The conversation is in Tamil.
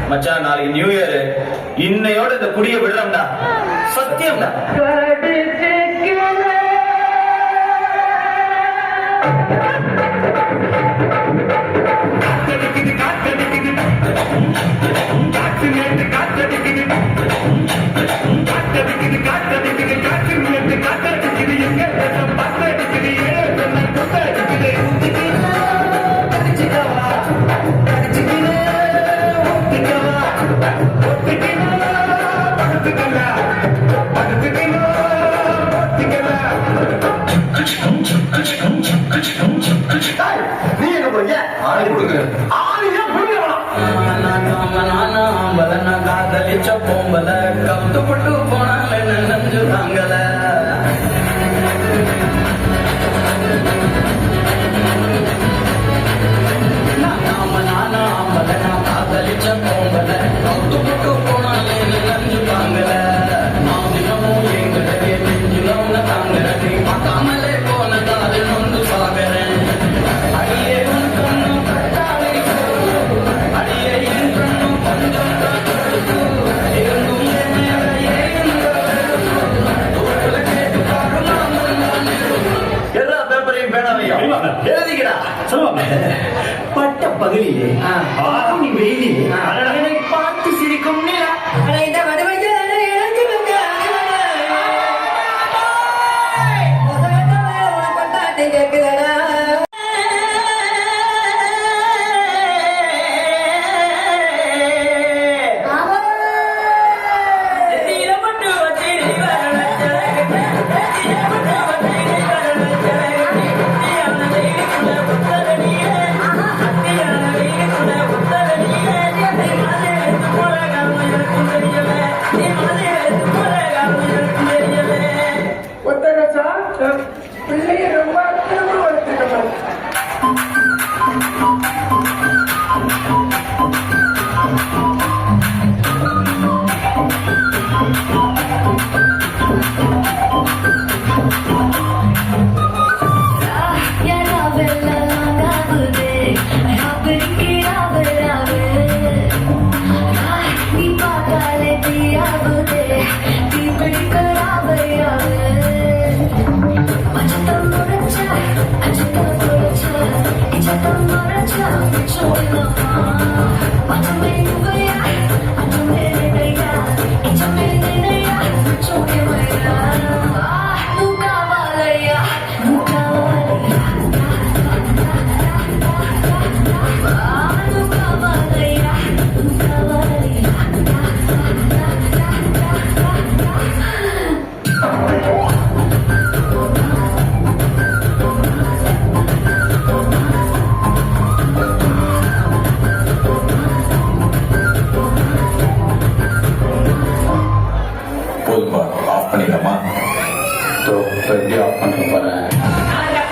மச்சான், நாளைக்கு நியூ இயர். இன்னையோட இந்த குடிய விடுறோம்டா, சத்தியம்டா. காதலிச்ச போம்பல கத்துப்பட்டு போனால நஞ்சு தாங்கல. காதலிச்ச போம்பல கத்துப்பட்டு போனால நஞ்சு தாங்கல. நான் தினமும் எங்கிட்டே நெஞ்சுல தாங்கிறது பார்க்காமலே போனதால் நொந்து சாகிறேன். அடியே உன் கண்ணு கட்டாளி அடியே என் கண்ணு கொஞ்சம் எல்லா பேப்பரையும் பேனாவையும் எழுதிக்கிறா சொல்லுவாங்க. பட்ட பகலிலே ஆனி வெயிலிலே என்னை பார்த்து சிரிக்கும் நிலா பிள்ளைய ரொம்ப வளர்த்துக்கணும். ஆஃப் பண்ணிடலாமா? எப்படி ஆஃப் பண்ண போறேன்?